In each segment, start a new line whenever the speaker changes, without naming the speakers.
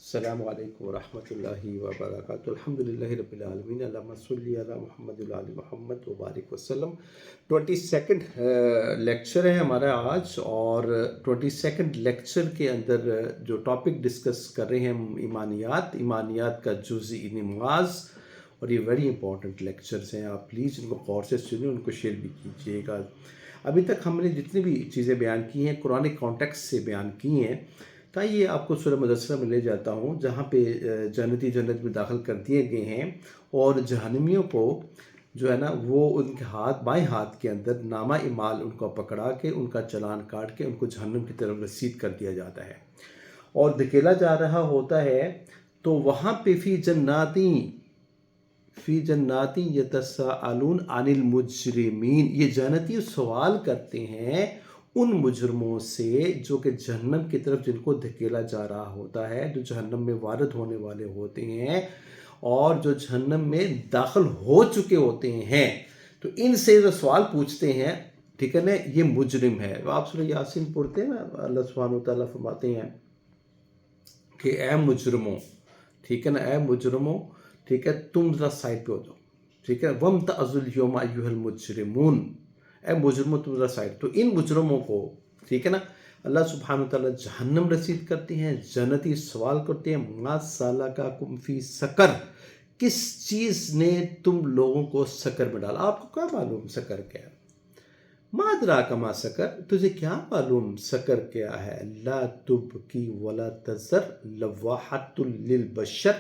السلام علیکم ورحمۃ اللہ وبرکاتہ۔ الحمدللہ رب العالمین، اللہم صلی علی محمد وعلی محمد وبارک وسلم۔ 22 لیکچر ہے ہمارا آج، اور 22 لیکچر کے اندر جو ٹاپک ڈسکس کر رہے ہیں ہم ایمانیات کا جزئی نماز، اور یہ ویری امپورٹنٹ لیکچرز ہیں۔ آپ پلیز ان کو غور سے سنیں، ان کو شیئر بھی کیجیے گا۔ ابھی تک ہم نے جتنی بھی چیزیں بیان کی ہیں قرآن کانٹیکسٹ سے بیان کی ہیں، یہ آپ کو سورہ مدثر میں لے جاتا ہوں، جہاں پہ جنتی جنت میں داخل کر دیے گئے ہیں، اور جہنمیوں کو جو ہے نا وہ ان کے بائیں ہاتھ کے اندر نامہ اعمال ان کو پکڑا کے ان کا چلان کاٹ کے ان کو جہنم کی طرف رسید کر دیا جاتا ہے اور دھکیلا جا رہا ہوتا ہے۔ تو وہاں پہ فی جناتی یتساءلون عن المجرمین، یہ جنتی سوال کرتے ہیں ان مجرموں سے جو کہ جہنم کی طرف جن کو دھکیلا جا رہا ہوتا ہے، جو جہنم میں وارد ہونے والے ہوتے ہیں اور جو جہنم میں داخل ہو چکے ہوتے ہیں، تو ان سے جو سوال پوچھتے ہیں، ٹھیک ہے نا، یہ مجرم ہے۔ آپ سورہ یاسین پڑھتے ہیں نا، اللہ سبحانہ وتعالیٰ فرماتے ہیں کہ اے مجرموں، ٹھیک ہے نا، اے مجرموں، ٹھیک ہے، تم ذرا سائڈ پہ ہو جاؤ، ٹھیک ہے، وَامْتَأْذُوا الْيَوْمَ أَيُّهَا الْمُجْرِمُونَ، اے مجرموں تم ذرا سائڈ۔ تو ان مجرموں کو، ٹھیک ہے نا، اللہ سبحانہ وتعالیٰ جہنم رسید کرتے ہیں۔ جنتی سوال کرتے ہیں، مَا سَلَكَكُمْ فِي سَقَرَ، کس چیز نے تم لوگوں کو سقر میں ڈالا؟ آپ کو کیا معلوم سقر کیا ہے؟ مَا أَدْرَاكَ مَا سَقَرُ، تجھے کیا معلوم سقر کیا ہے؟ لَا تُبْقِي وَلَا تَذَرُ لَوَّاحَةٌ لِلْبَشَرِ،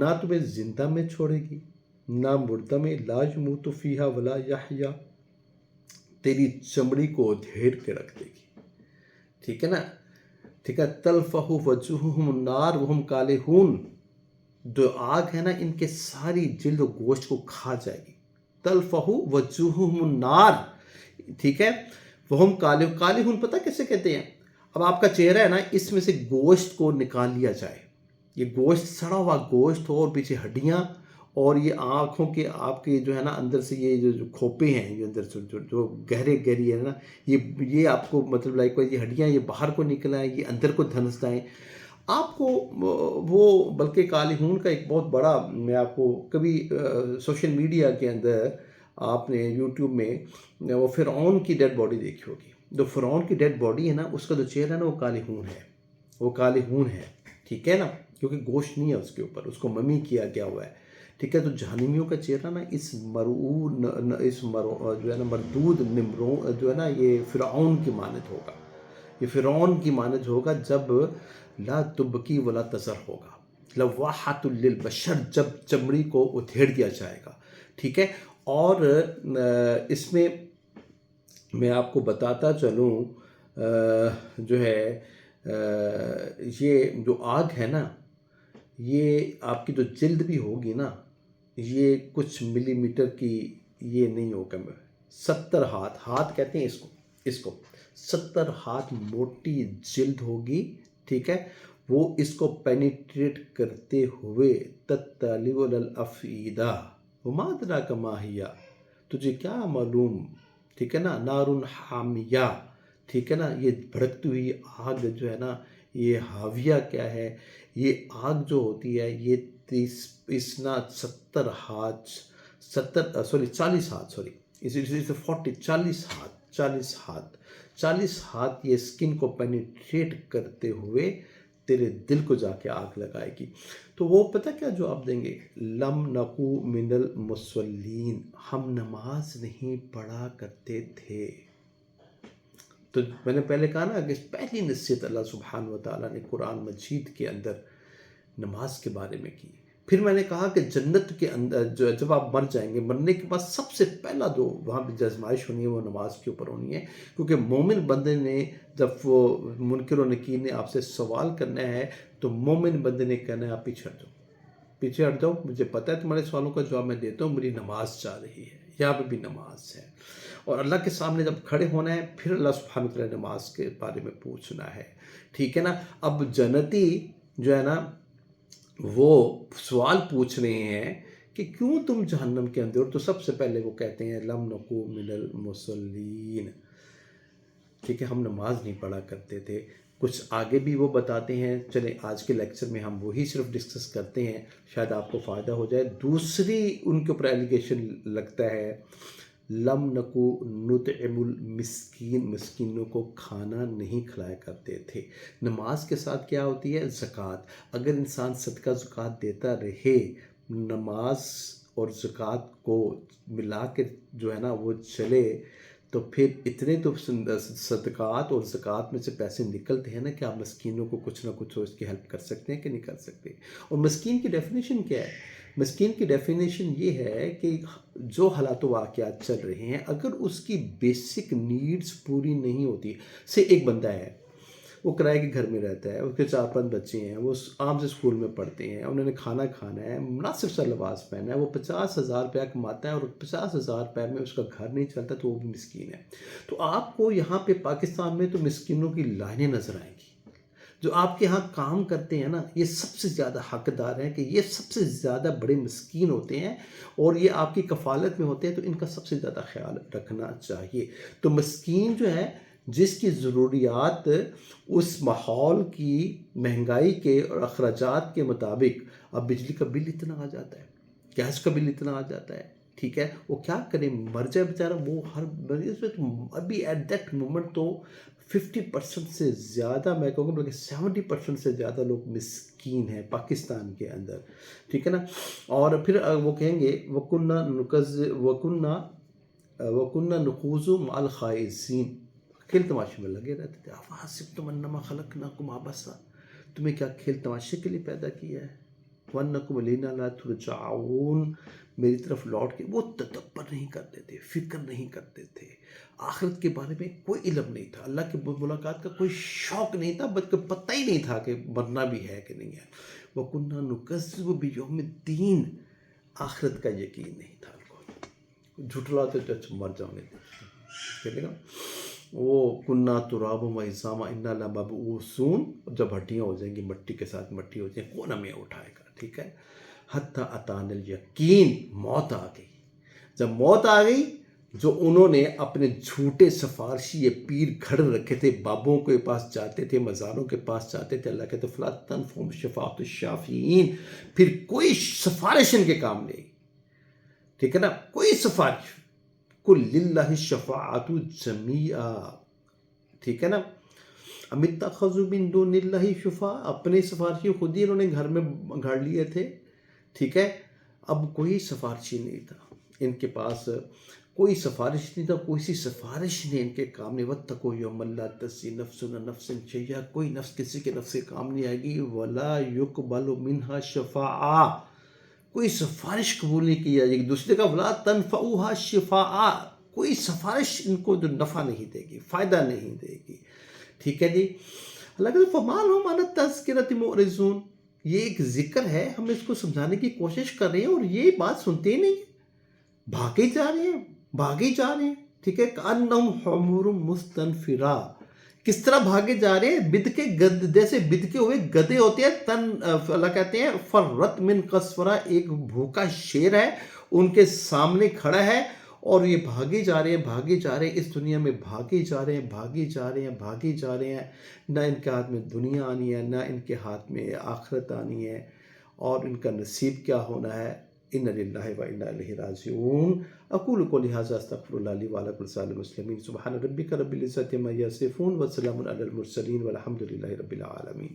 نہ تمہیں زندہ میں چھوڑے گی نہ مردہ میں، لَا يَمُوتُ فِيهَا وَلَا يَحْيَا، تیری چمڑی کو ادھیڑ کے رکھ دے گی، ٹھیک ہے نا، ٹھیک ہے، تلفح وجوہہم النار وہم کالحون، جو آگ ہے نا ان کے ساری جلد و گوشت کو کھا جائے گی۔ تلفح وجوہہم النار، ٹھیک ہے، وہم کالحون پتہ کیسے کہتے ہیں؟ اب آپ کا چہرہ ہے نا، اس میں سے گوشت کو نکال لیا جائے، یہ گوشت سڑا ہوا گوشت ہو، اور پیچھے ہڈیاں، اور یہ آنکھوں کے آپ کے جو ہے نا اندر سے یہ جو کھوپے ہیں، یہ اندر سے جو گہری ہے نا، یہ آپ کو مطلب لائک یہ ہڈیاں یہ باہر کو نکل آئیں، یہ اندر کو دھنس جائیں آپ کو وہ۔ بلکہ کالحون کا ایک بہت بڑا، میں آپ کو کبھی سوشل میڈیا کے اندر آپ نے یوٹیوب میں وہ فرعون کی ڈیڈ باڈی دیکھی ہوگی، جو فرعون کی ڈیڈ باڈی ہے نا، اس کا جو چہرہ ہے نا وہ کالحون ہے، وہ کالحون ہے، ٹھیک ہے نا، کیونکہ گوشت نہیں ہے اس کے اوپر، اس کو ممی کیا گیا ہوا ہے، ٹھیک ہے۔ تو جہنمیوں کا چہرہ نا اس جو ہے نا مردود نمرو جو ہے نا یہ فرعون کی مانند ہوگا، یہ فرعون کی مانند ہوگا جب لا تبقی ولا تذر ہوگا، لواحۃ للبشر، جب چمڑی کو ادھیڑ دیا جائے گا، ٹھیک ہے۔ اور اس میں میں آپ کو بتاتا چلوں جو ہے یہ جو آگ ہے نا، یہ آپ کی جو جلد بھی ہوگی نا، یہ کچھ ملی میٹر کی یہ نہیں ہوگا، 70 ہاتھ کہتے ہیں اس کو 70 ہاتھ موٹی جلد ہوگی، ٹھیک ہے، وہ اس کو پینیٹریٹ کرتے ہوئے تطلع علی الافئدہ وما ادراک ما ہی، تجھے کیا معلوم، ٹھیک ہے نا، نار حامیہ، ٹھیک ہے نا، یہ بھڑکتی ہوئی آگ جو ہے نا، یہ حاویہ کیا ہے؟ یہ آگ جو ہوتی ہے یہ 70 ہاتھ 40 ہاتھ یہ اسکن کو پینیٹریٹ کرتے ہوئے تیرے دل کو جا کے آگ لگائے گی۔ تو وہ پتہ کیا جواب دیں گے؟ لم نکو من المصلین، ہم نماز نہیں پڑھا کرتے تھے۔ تو میں نے پہلے کہا نا کہ پہلی نصیحت اللہ سبحانہ وتعالیٰ نے قرآن مجید کے اندر نماز کے بارے میں کی۔ پھر میں نے کہا کہ جنت کے اندر جب آپ مر جائیں گے، مرنے کے بعد سب سے پہلا جو وہاں پہ آزمائش ہونی ہے وہ نماز کے اوپر ہونی ہے، کیونکہ مومن بندے نے جب وہ منکر و نکیر نے آپ سے سوال کرنا ہے تو مومن بندے نے کہنا ہے آپ پیچھے ہٹ جاؤ، مجھے پتہ ہے تمہارے سوالوں کا جواب میں دیتا ہوں، میری نماز چاہ رہی ہے، یہاں پہ بھی نماز ہے۔ اور اللہ کے سامنے جب کھڑے ہونا ہے پھر اللہ سبحانہ وتعالیٰ نماز کے بارے میں پوچھنا ہے، ٹھیک ہے نا۔ اب جنتی جو ہے نا وہ سوال پوچھ رہے ہیں کہ کیوں تم جہنم کے اندر، تو سب سے پہلے وہ کہتے ہیں لم نکو من المصلین، ٹھیک ہے، ہم نماز نہیں پڑھا کرتے تھے۔ کچھ آگے بھی وہ بتاتے ہیں. چلیں آج کے لیکچر میں ہم وہی صرف ڈسکس کرتے ہیں، شاید آپ کو فائدہ ہو جائے. دوسری ان کے اوپر ایلیگیشن لگتا ہے، لم نکو نطعم المسکین، مسکینوں کو کھانا نہیں کھلایا کرتے تھے. نماز کے ساتھ کیا ہوتی ہے؟ زکوٰۃ. اگر انسان صدقہ زکوٰۃ دیتا رہے، نماز اور زکوٰۃ کو ملا کے جو ہے نا وہ چلے، تو پھر اتنے تو صدقات اور زکوٰۃ میں سے پیسے نکلتے ہیں نا کہ آپ مسکینوں کو کچھ نہ کچھ اس کی ہیلپ کر سکتے ہیں کہ نہیں کر سکتے. اور مسکین کی ڈیفینیشن کیا ہے؟ مسکین کی ڈیفینیشن یہ ہے کہ جو حالات و واقعات چل رہے ہیں، اگر اس کی بیسک نیڈز پوری نہیں ہوتی. سے ایک بندہ ہے، وہ کرائے کے گھر میں رہتا ہے، اس کے 4-5 بچے ہیں، وہ عام سے اسکول میں پڑھتے ہیں، انہوں نے کھانا کھانا ہے، مناسب سا لباس پہنا ہے، وہ 50,000 روپیہ کماتا ہے اور 50,000 روپے میں اس کا گھر نہیں چلتا، تو وہ بھی مسکین ہے. تو آپ کو یہاں پہ پاکستان میں تو مسکینوں کی لائنیں نظر آئیں گی. جو آپ کے ہاں کام کرتے ہیں نا، یہ سب سے زیادہ حقدار ہیں کہ یہ سب سے زیادہ بڑے مسکین ہوتے ہیں، اور یہ آپ کی کفالت میں ہوتے ہیں، تو ان کا سب سے زیادہ خیال رکھنا چاہیے. تو مسکین جو ہے، جس کی ضروریات اس ماحول کی مہنگائی کے اور اخراجات کے مطابق، اب بجلی کا بل اتنا آ جاتا ہے، گیس کا بل اتنا آ جاتا ہے، ٹھیک ہے، وہ کیا کرے، مر جائے بیچارہ. وہ ہر مریض میں تو ابھی ایٹ دیٹ مومنٹ تو 50% سے زیادہ، میں کہوں گا بلکہ 70% سے زیادہ لوگ مسکین ہیں پاکستان کے اندر، ٹھیک ہے نا. اور پھر وہ کہیں گے وَكُنَّا نُخُوضُ مَعَ الْخَائِضِينَ، کھیل تماشے میں لگے رہتے تھے. أَفَحَسِبْتُمْ أَنَّمَا خَلَقْنَاكُمْ عَبَثًا، تمہیں کیا کھیل تماشے کے لیے پیدا کیا ہے. وَأَنَّكُمْ إِلَيْنَا لَا تُرْجَعُونَ، میری طرف لوٹ کے. وہ تدبر نہیں کرتے تھے، فکر نہیں کرتے تھے، آخرت کے بارے میں کوئی علم نہیں تھا، اللہ کی ملاقات کا کوئی شوق نہیں تھا، بلکہ پتہ ہی نہیں تھا کہ مرنا بھی ہے کہ نہیں ہے. وَكُنَّا نُكَذِّبُ بِيَوْمِ الدِّينِ، آخرت کا یقین نہیں تھا ان کو، جھٹلاتے تھے، مر جاؤں گے. وہ کُنَّا تُرَابًا وَعِظَامًا إِنَّا لَمَبْعُوثُونَ، جب ہڈیاں ہو جائیں گی، مٹی کے ساتھ مٹی ہو جائیں، کون ہمیں اٹھائے گا، ٹھیک ہے. حَتَّى أَتَانَا الْيَقِينُ، موت آ گئی. جب موت آ گئی، جو انہوں نے اپنے جھوٹے سفارشی یہ پیر گھڑ رکھے تھے، بابوں کے پاس جاتے تھے، مزاروں کے پاس جاتے تھے، اللہ کہتے فَلَا تَنْفَعُهُمْ شَفَاعَةُ الشَّافِعِينَ، پھر کوئی سفارش ان کے کام نہیں، ٹھیک ہے نا، کوئی سفارش. قُلْ لِلَّهِ الشَّفَاعَةُ جَمِيعًا، ٹھیک ہے نا. أَمِ اتَّخَذُوا مِن دُونِ اللَّهِ شُفَعَاءَ، اپنے سفارشی خود ہی انہوں نے گھر میں گھڑ لیے تھے، ٹھیک ہے. اب کوئی سفارشی نہیں تھا ان کے پاس، کوئی سفارش نہیں تھا، کوئی سی سفارش نے ان کے کام نہیں. وَاتَّقُوا يَوْمًا لَا تَجْزِي نَفْسٌ عَن نَفْسٍ شَيْئًا، کوئی نفس کسی کے نفس کے کام نہیں آئے گی. وَلَا يُقْبَلُ مِنْهَا شَفَاعَةٌ، کوئی سفارش قبول نہیں کی جائے گی. دوسرے کا وَلَا تَنْفَعُهَا شِفَاعَةٌ، کوئی سفارش ان کو جو نفع نہیں دے گی، فائدہ نہیں دے گی، ٹھیک ہے جی. اللہ کہتے فَمَا لَهُمْ عَنِ التَّذْكِرَةِ مُعْرِضُونَ، یہ ایک ذکر ہے، ہم اس کو سمجھانے کی کوشش کر رہے ہیں اور یہ بات سنتے ہی نہیں، بھاگے جا رہے ہیں، بھاگے جا رہے ہیں، ٹھیک ہے. كَأَنَّهُمْ حُمُرٌ مُسْتَنْفِرَةٌ، کس طرح بھاگے جا رہے ہیں، بد کے جیسے بد کے ہوئے گدھے ہوتے ہیں. اللہ کہتے ہیں فَرَّتْ مِنْ قَسْوَرَةٍ، ایک بھوکا شیر ہے ان کے سامنے کھڑا ہے، اور یہ بھاگے جا رہے ہیں، بھاگے جا رہے ہیں، اس دنیا میں بھاگے جا رہے ہیں، بھاگے جا رہے ہیں، بھاگے جا رہے ہیں. نہ ان کے ہاتھ میں دنیا آنی ہے، نہ ان کے ہاتھ میں آخرت آنی ہے، اور ان کا نصیب کیا ہونا ہے. ان للہ و انا الیہ راجعون. اقول قولی ھذا استغفر اللہ لی ولکم ولسائر المسلمین. سبحان ربک رب العزۃ عما یصفون وسلام علی المرسلین والحمد للہ رب العالمین.